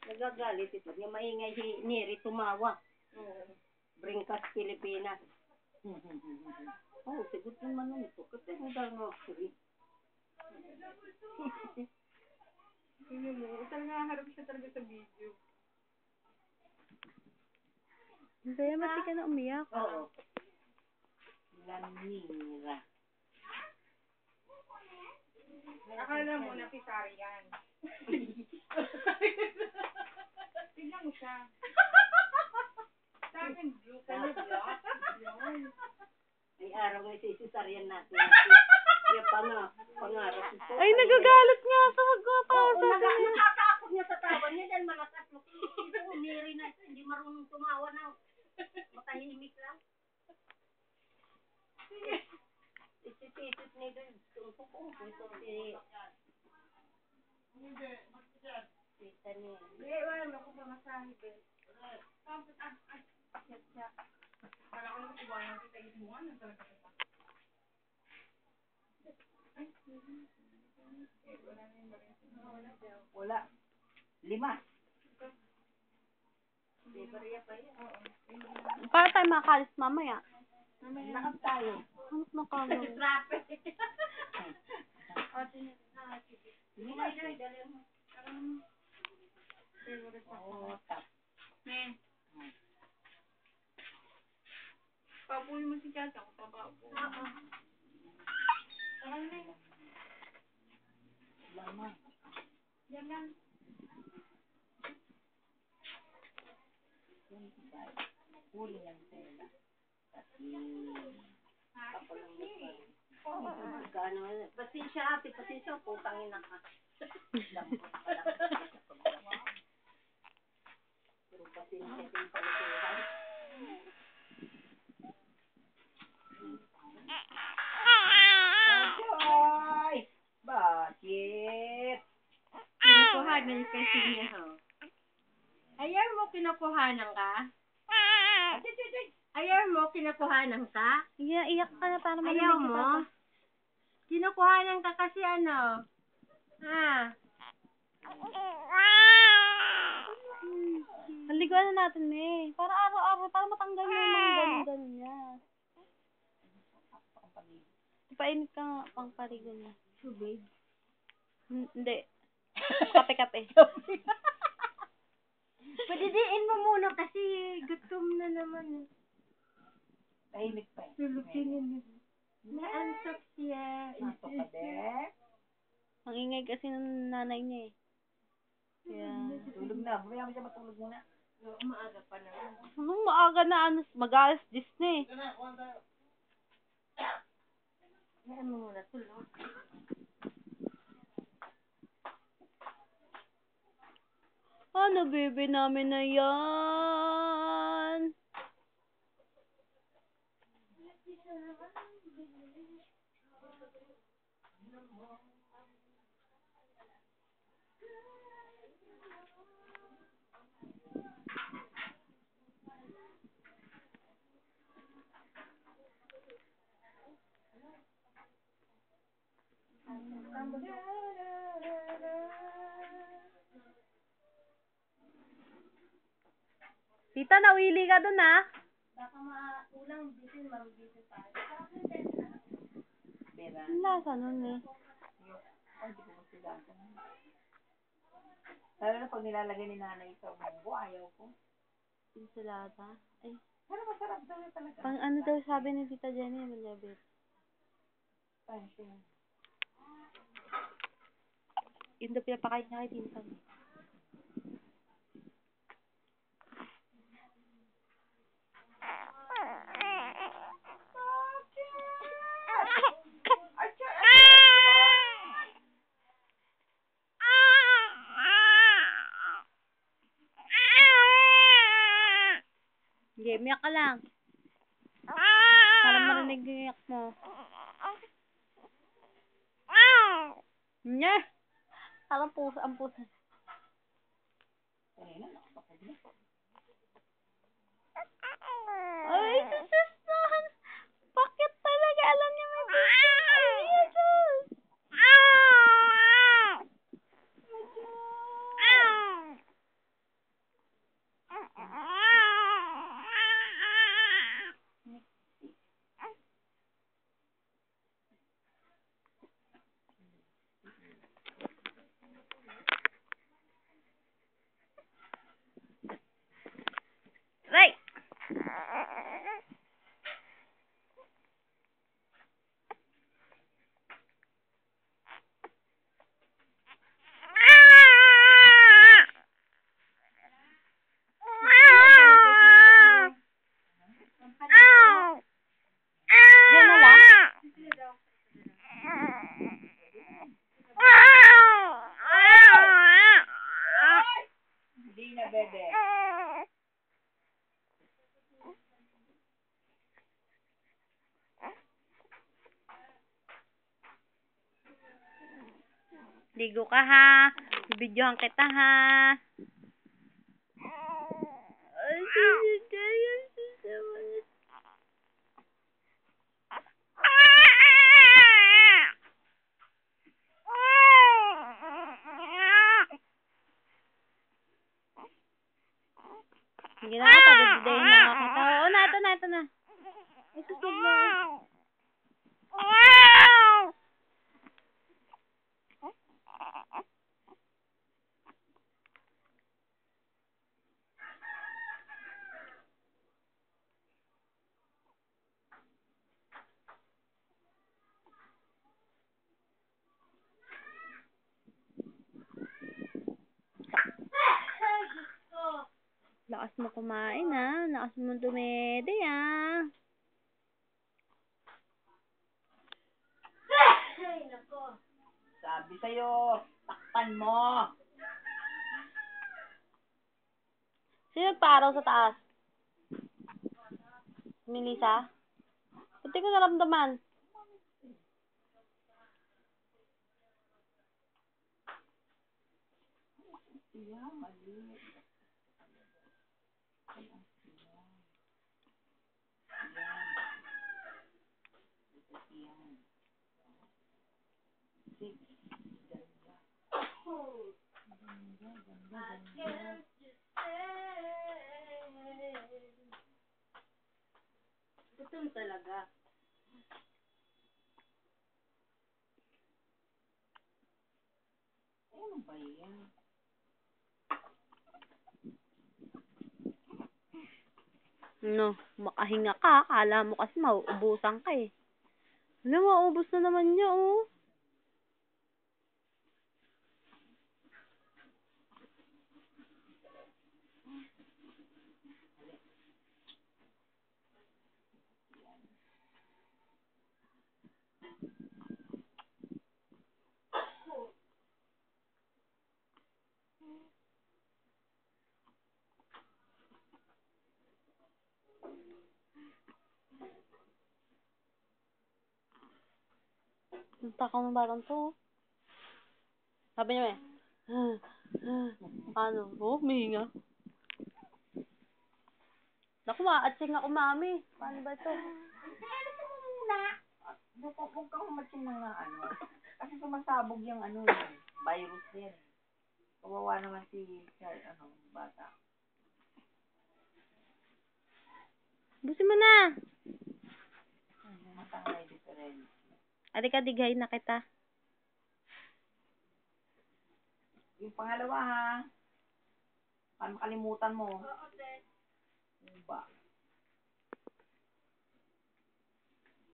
Nagagalit ito. Yung maingay si Neri tumawa. Bringkas Pilipinas. Oh, sigot naman nun ito. Kasi hanggang mo actually. Hindi mo. Talaga harap siya talaga sa video. Masaya, ba't di ka na umiyak? Oo. Lamira. Akala mo na si Sarian. Tignan mo siya. Sa akin, blue. Kanya black. May araw nga si Sarian natin. Kaya pangarap ito. Ay, nagagalit nga sa magkatawa Oo, sa akin. nakatakot niya sa tawa niya dahil malakas. Ito, Mary na ito. Hindi marunong tumawa ng matahimik lang. Isisit niya doon. Ito po. Ito si... Kita niya. Hindi, wala na ako pamasahe. Tapos, siya. Para ko naman iwanan kita yung iwanan talaga kita. Wala. 5. Bariya pa yan. Para tayo makalis mamaya. Lakad tayo. Hanap na kamo. Traffic. Papuin mo si Chacha kung papapuin. Lama. Yan lang. Huli ng tela. Pasensya ate, pasensya, putangin na ka. Pero pasensya din palikuhan. Ajoy! Bakit? Kinukuhanan kasi niya, ho. Ayaw mo kinukuhanan ka? Ayaw mo kinukuhanan ka? Iyak ka na para marinig Ayaw si mo? Papa. Kinukuhanan ka kasi ano? Ha? Haliguan na natin eh. Para araw-araw, para matanggal mo yung mga ganun-ganun niya. Painit ka nga pang parigo niya. Tubig. Hindi. Kape-kape. Padidiin mo muna kasi gutom na naman. Tahimik pa eh. Lulupinin mo. Naantok siya. Nato ka din. Ang ingay kasi ng nanay niya eh. Kaya... Tulog na. Bumaya mo siya matulog muna. Maaga pa naman. Anong maaga na ano? Mag-alas 10 na eh. Ano muna, tulog. Ano, bebe namin na yan? Tita, nawili ka dun ah. Baka maulang bitin, mabibitin tayo. Bera. Ang lasa nun eh. Ay, di ko sila. Lalo na pag nilalagay ni nanay sa munggo, ayaw ko. Ensalada. Ay, Pero masarap daw yun talaga. pang ano daw sabi ni Tita Jenny, malabit. Pansin. Yun daw pinapakain niya kay Tinsan. Sige, miyak ka lang. Para marinig yung iyak mo. Nye! Parang pusa, ang pusa. Kanina, nakapakod na. Ay, sus naman! Bakit talaga? Alam niya may pusa. Ay, sus! Aray! Diyan na lang? Hindi na, bebe. Ligo ka ha. Bibidyohan kita ha. Sige na nga, pagdadayin na nga kita. Oo na, ito na. Isusog mo. Lakas mo kumain ha. Lakas mo dumede ha. Sabi sa'yo, takpan mo. Sino nagpaaraw sa taas? Melissa? Ba't di ko naramdaman? Gutom talaga. Ano ba yan? No, makahinga ka. Akala mo kasi mauubusan ka eh. Alam mo, maubos na naman niya oh. Ang takaw ng batang to. Sabi niya eh. Ano? Oh, mahinga. Naku, maatsing ako, mami. Paano ba ito? Huwag kang humatsin ng ano. Kasi sumasabog yung ano eh. Virus yan eh. Kawawa naman si bata. Busin mo na. Matangay dito rin. Alika, dighay na kita. Yung pangalawa ha. Paano makalimutan mo?